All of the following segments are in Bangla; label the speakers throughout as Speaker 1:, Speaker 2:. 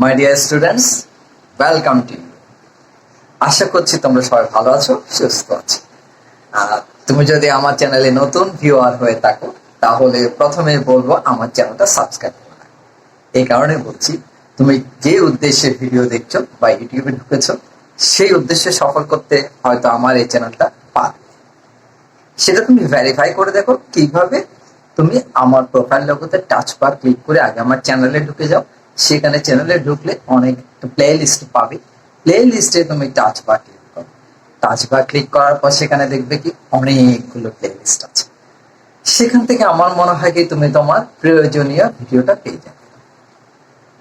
Speaker 1: My dear students, welcome to you. আশা করছি তোমরা সবাই ভালো আছো, সুস্থ আছো। তুমি যদি আমার চ্যানেলে নতুন ভিউয়ার হয়ে থাকো তাহলে প্রথমে বলবো আমার চ্যানেলটা সাবস্ক্রাইব করো। এই কারণে বলছি, তুমি যে উদ্দেশ্যে ভিডিও দেখছো বা ইউটিউবে ঢুকেছো সেই উদ্দেশ্যে সফল করতে হয়তো আমার এই চ্যানেলটা পারবে। সেটা তুমি ভেরিফাই করে দেখো কিভাবে। তুমি আমার প্রোফাইল লোগোতে টাচ বার ক্লিক করে আগে আমার চ্যানেলে ঢুকে যাও। সেখানে চ্যানেলে ঢুকলে অনেক প্লে লিস্ট পাবে। প্লে লিস্টে তুমি টাচ বার ক্লিক করো। টাচ বার ক্লিক করার পর সেখানে দেখবে কি অনেকগুলো প্লে লিস্ট আছে। সেখান থেকে আমার মনে হয় কি তুমি তোমার প্রয়োজনীয় ভিডিওটা পেয়ে যাবে।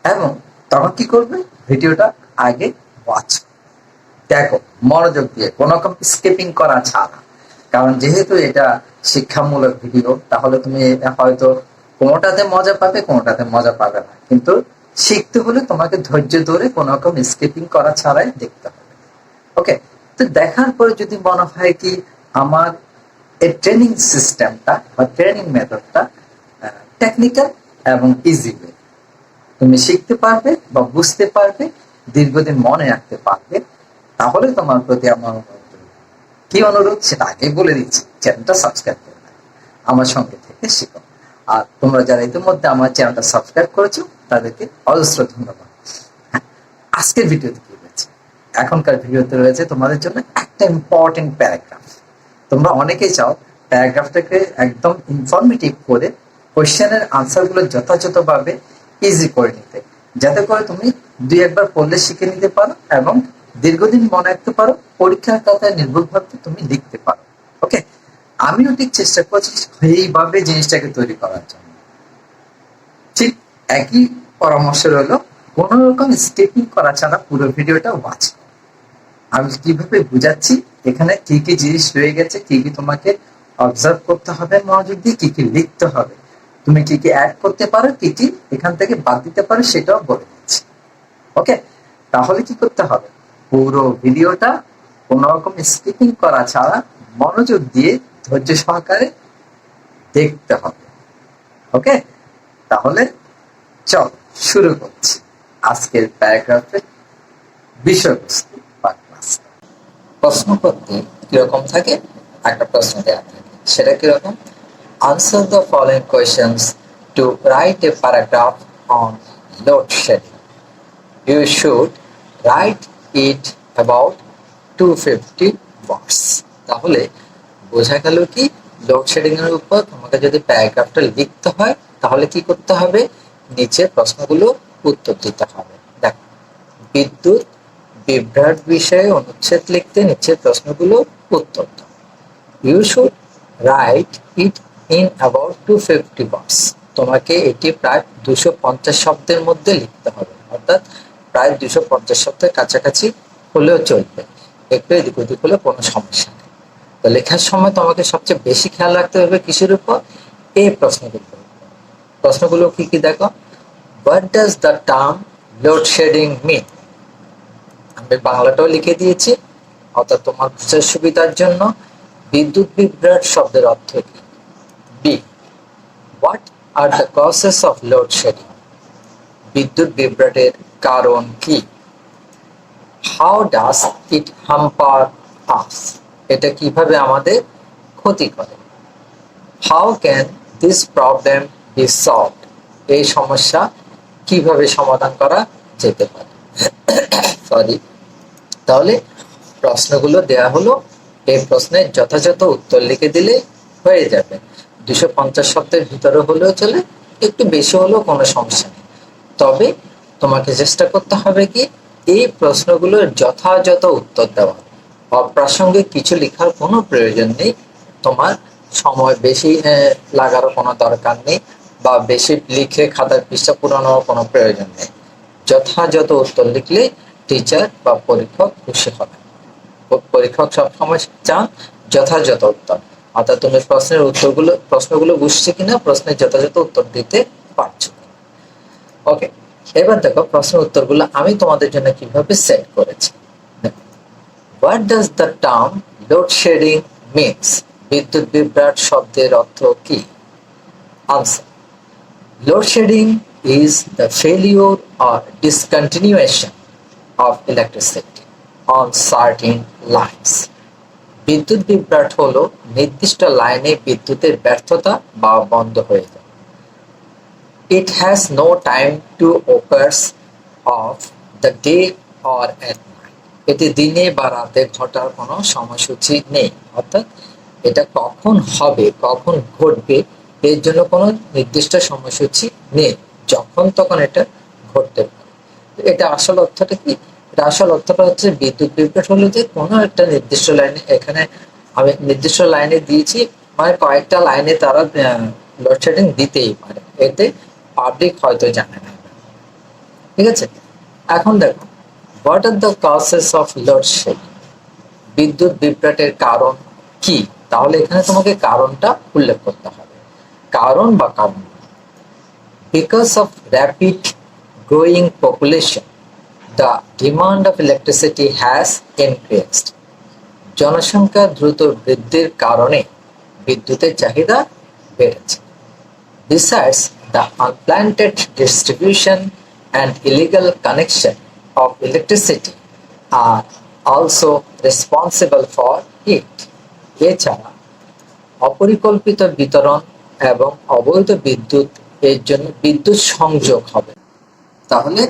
Speaker 1: এবং তখন কি করবে, ভিডিওটা আগে ওয়াচ দেখো মনোযোগ দিয়ে, কোনো রকম স্কিপিং করা ছাড়া। কারণ যেহেতু এটা শিক্ষামূলক ভিডিও, তাহলে তুমি হয়তো কোনোটাতে মজা পাবে, কোনোটাতে মজা পাবে না। কিন্তু শিখতে হলে তোমাকে ধৈর্য ধরে কোনো রকম স্কিপিং করা ছাড়াই দেখতে হবে। ওকে, তো দেখার পরে যদি মনে হয় কি আমার এই ট্রেনিং সিস্টেমটা বা ট্রেনিং মেথডটা টেকনিক্যাল এবং ইজি ওয়ে, তুমি শিখতে পারবে বা বুঝতে পারবে, দীর্ঘদিন মনে রাখতে পারবে, তাহলে তোমার প্রতি আমার কি অনুরোধ সেটা আগে বলে দিচ্ছি, চ্যানেলটা সাবস্ক্রাইব করে নাও, আমার সঙ্গে থেকে শিখো। আর তোমরা যারা ইতিমধ্যে আমার চ্যানেলটা সাবস্ক্রাইব করেছো তাদেরকে অজস্র ধন্যবাদ। আজকের ভিডিওতে কি রয়েছে, এখনকার ভিডিওতে রয়েছে তোমাদের জন্য একটা ইম্পর্টেন্ট প্যারাগ্রাফ। তোমরা অনেকেই চাও প্যারাগ্রাফটাকে একদম ইনফরমেটিভ করে কোয়েশ্চেনের আনসারগুলো যথাযথভাবে ইজি করে নিতে, যাতে করে তুমি দুই একবার পড়লে শিখে নিতে পারো এবং দীর্ঘদিন মনে রাখতে পারো, পরীক্ষার খাতায় নির্ভুলভাবে তুমি লিখতে পারো। ওকে, আমিও ঠিক চেষ্টা করছি এইভাবে জিনিসটাকে তৈরি করার জন্য। ঠিক একই পরামর্শ রইল, কোনো রকম স্কিপিং করা ছাড়া পুরো ভিডিওটা ওয়াচ। আমি কিভাবে বুঝাচ্ছি, এখানে কি কি জিনিস রয়ে গেছে, কি কি তোমাকে অবজার্ভ করতে হবে মনোযোগ দিয়ে, কি কি লিখতে হবে, তুমি কি কি অ্যাড করতে পারো, কি কি এখান থেকে বাদ দিতে পারো, সেটাও বলে দিচ্ছি। ওকে, তাহলে কি করতে হবে, পুরো ভিডিওটা কোনো রকম স্কিপিং করা ছাড়া মনোযোগ দিয়ে ধৈর্য সহকারে দেখতে হবে। ওকে, তাহলে চল শুরু করছি আজকের প্যারাগ্রাফের বিষয়বস্তু বা ক্লাস। প্রশ্নপত্রে কিরকম থাকে, একটা প্রশ্ন দেওয়া থাকে, সেটা কিরকম, answer the following questions to write a paragraph on load shedding. You should write it about 250 words. তাহলে বোঝা গেল কি, লোডশেডিং এর উপর তোমাকে যদি প্যারাগ্রাফটা লিখতে হয় তাহলে কি করতে হবে, নিচে প্রশ্নগুলো উত্তর দিতে হবে। দেখো, বিদ্যুৎ বিভ্রাট বিষয়ে অনুচ্ছেদ লিখতে নিচে প্রশ্নগুলো উত্তর দাও। You should write it in about 250 words. তোমাকে এটি প্রায় 250 শব্দের মধ্যে লিখতে হবে, অর্থাৎ প্রায় 250 শব্দের কাছাকাছি হলেও চলবে, একটু এদিক ওদিক হলে কোনো সমস্যা নেই। তো লেখার সময় তোমাকে সবচেয়ে বেশি খেয়াল রাখতে হবে কিসের উপর, এই প্রশ্নগুলো। প্রশ্নগুলো কি কি দেখো, what does the term load shedding mean. আমি বাংলাটাও লিখে দিয়েছি, অর্থাৎ তোমার বুঝার সুবিধার জন্য। বিদ্যুৎ বিভ্রাট শব্দের অর্থ কি। B, what are the causes of load shedding. বিদ্যুৎ বিভ্রাটের কারণ কি। How does it hamper us. এটা কিভাবে আমাদের ক্ষতি করে। How can this problem be solved. এই সমস্যা কিভাবে সমাধান করা যেতে পারে। সরি, তাহলে প্রশ্নগুলো দেয়া হলো, এই প্রশ্নের যথাযথ উত্তর লিখে দিলে হয়ে যাবে। 250 শব্দের ভিতরে হলেও চলে, একটু বেশি হলেও কোনো সমস্যা নেই। তবে তোমাকে চেষ্টা করতে হবে কি, এই প্রশ্নগুলোর যথাযথ উত্তর দেওয়া। অপ্রাসঙ্গিক কিছু লেখার কোনো প্রয়োজন নেই, তোমার সময় বেশি লাগারও কোনো দরকার নেই, বা বেশি লিখে খাতার পৃষ্ঠা পুরানোর কোনো প্রয়োজন নেই। যথাযথ উত্তর লিখলে টিচার বা পরীক্ষক খুশি হবে। পরীক্ষক সবসময় চান যথাযথ উত্তর, অর্থাৎ তুমি প্রশ্নগুলো বুঝছে কিনা, প্রশ্নের যথাযথ উত্তর দিতে পারছো। ওকে, এবার দেখো প্রশ্নের উত্তরগুলো আমি তোমাদের জন্য কিভাবে সেট করেছি। What does the term load shedding means. বিদ্যুৎ বিভ্রাট শব্দের অর্থ কি। Answer, load shedding is the failure or discontinuation of electricity on certain lines. বিদ্যুৎ বিভ্রাট হলো নির্দিষ্ট লাইনে বিদ্যুতের ব্যর্থতা বা বন্ধ হয়ে যাওয়া। It has no time to occurs of the day or at night. এটি দিনে বা রাতে ঘটার কোনো সময়সূচি নেই, অর্থাৎ এটা কখন হবে, কখন ঘটবে, এর জন্য কোনো নির্দিষ্ট সময়সূচি নেই, যখন তখন এটা ঘটতে পারে। এটা আসল অর্থটা কি? এটা আসল অর্থটা হচ্ছে বিদ্যুৎ বিভ্রাট হলো যে কোনো একটা নির্দিষ্ট লাইনে, এখানে আমি নির্দিষ্ট লাইনে দিয়েছি মানে কয়েকটা লাইনে তারা লোডশেডিং দিতেই পারে, এতে পাবলিক হয়তো জানে না। ঠিক আছে, এখন দেখো what are the causes of load shedding, বিদ্যুৎ বিভ্রাটের কারণ কি? তাহলে এখানে তোমাকে কারণটা উল্লেখ করতে হবে। কারণ বা কারণ, because of rapid growing population the demand of electricity has increased. জনসংখ্যা দ্রুত বৃদ্ধির কারণে বিদ্যুতের চাহিদা বেড়েছে। Besides, the unplanned distribution and illegal connection of electricity are also responsible for it. এছাড়া অপরিকল্পিত বিতরণ এবং অবৈধ বিদ্যুৎ এর জন্য বিদ্যুৎ সংযোগ হবে। তাহলে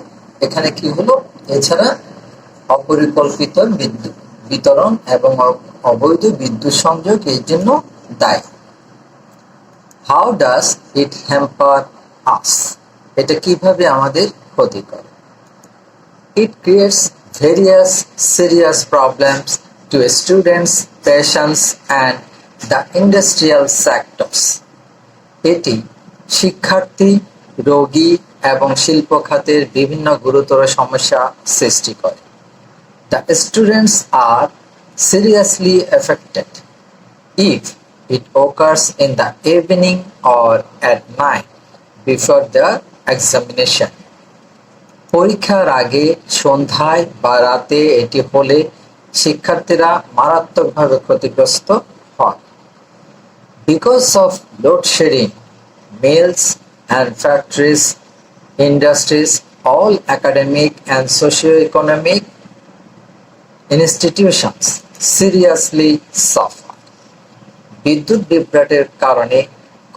Speaker 1: এখানে কি হলো? এছাড়া অপরিকল্পিত বিদ্যুৎ বিতরণ এবং অবৈধ বিদ্যুৎ সংযোগ এর জন্য দায়ী। How does it hamper us, এটা কিভাবে আমাদের ক্ষতি করে? It creates various serious problems to students, patients and the industrial sectors. এটি শিক্ষার্থী, রোগী এবং শিল্প খাতের বিভিন্ন গুরুতর সমস্যা সৃষ্টি করে। The students are seriously affected if it occurs in the evening or at night before the examination. পরীক্ষার আগে, সন্ধ্যায় বা রাতে এটি হলে শিক্ষার্থীরা মারাত্মকভাবে ক্ষতিগ্রস্ত হয়। Because of load shedding, mills and factories, industries, all academic and socio-economic institutions seriously suffer. বিদ্যুৎ বিভ্রাটের কারণে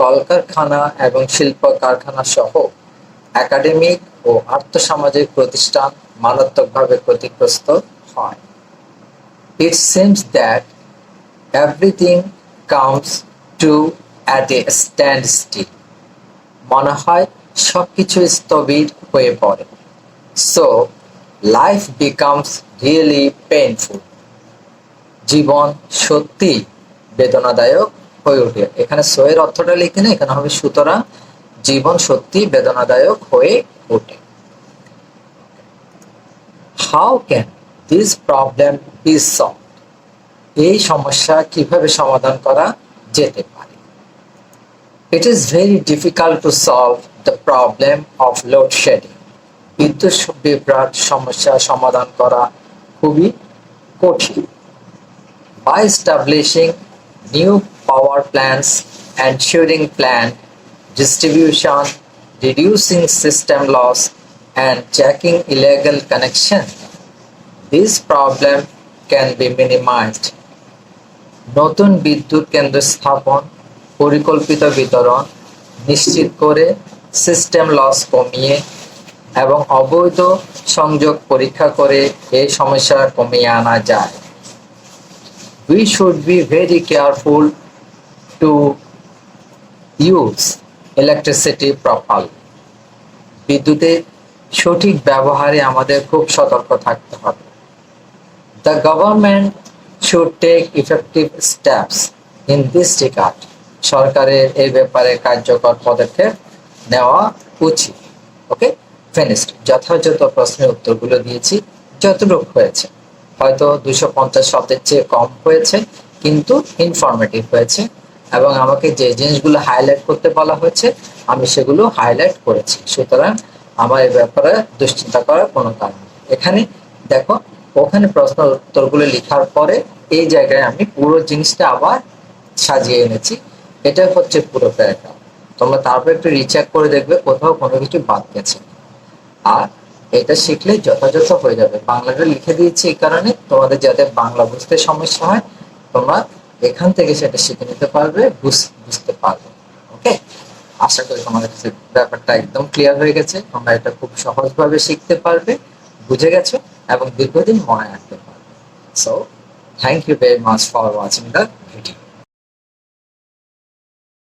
Speaker 1: কলকারখানা এবং শিল্প কারখানা সহ একাডেমিক ও আর্থসামাজিক প্রতিষ্ঠান মারাত্মকভাবে ক্ষতিগ্রস্ত হয়। It seems that everything comes to at a standstill. মনে হয় সবকিছু স্থবির হয়ে পড়ে। So life becomes really painful. জীবন সত্যি বেদনাদায়ক হয়ে ওঠে। এখানে সো এর অর্থটা লিখে না, এখানে হবে সুতরাং জীবন সত্যি বেদনাদায়ক হয়ে ওঠে। How can this problem be solved? এই সমস্যা কিভাবে সমাধান করা যেতে পারে? It is very difficult to solve the problem of load shedding. বিদ্যুৎ বিভ্রাট সমস্যা সমাধান করা খুবই কঠিন। By establishing new power plants, ensuring plant distribution, reducing system loss, and checking illegal connection, this problem can be minimized. নতুন বিদ্যুৎ কেন্দ্র স্থাপন, পরিকল্পিত বিতরণ নিশ্চিত করে, সিস্টেম লস কমিয়ে এবং অবৈধ সংযোগ পরীক্ষা করে এই সমস্যা কমিয়ে আনা যায়। We should be very careful to use electricity properly. বিদ্যুতের সঠিক ব্যবহারে আমাদের খুব সতর্ক থাকতে হবে। The government should take effective steps in this regard. সরকারের এই ব্যাপারে কার্যকর পদক্ষেপ নেওয়া উচিত। ওকে, ফিনিশড। যথাযথ প্রশ্নের উত্তরগুলো দিয়েছি যতটুকু হয়েছে, হয়তো 250 শব্দের চেয়ে কম হয়েছে, কিন্তু ইনফরমেটিভ হয়েছে এবং আমাকে যে জিনিসগুলো হাইলাইট করতে বলা হয়েছে আমি সেগুলো হাইলাইট করেছি। সুতরাং আমার এই ব্যাপারে দুশ্চিন্তা করার কোনো কারণ নেই। এখানে দেখো, ওখানে প্রশ্ন উত্তরগুলো লেখার পরে এই জায়গায় আমি পুরো জিনিসটা আবার সাজিয়ে এনেছি। এটা হচ্ছে পুরো প্যারাগ্রাফ। তোমরা তারপর একটু রিচেক করে দেখবে কোথাও কোনো কিছু বাদ গেছে। আর এটা শিখলে যথাযথ হয়ে যাবে। বাংলাটা লিখে দিয়েছি এই কারণে তোমাদের যাতে বাংলা বুঝতে সমস্যা হয়, তোমরা এখান থেকে সেটা শিখে নিতে পারবে, বুঝতে পারবে। ওকে, আশা করি তোমাদের কাছে ব্যাপারটা একদম ক্লিয়ার হয়ে গেছে। তোমরা এটা খুব সহজভাবে শিখতে পারবে, বুঝে গেছো এবং দীর্ঘদিন মনে রাখতে পারবে। So thank you very much for watching the video.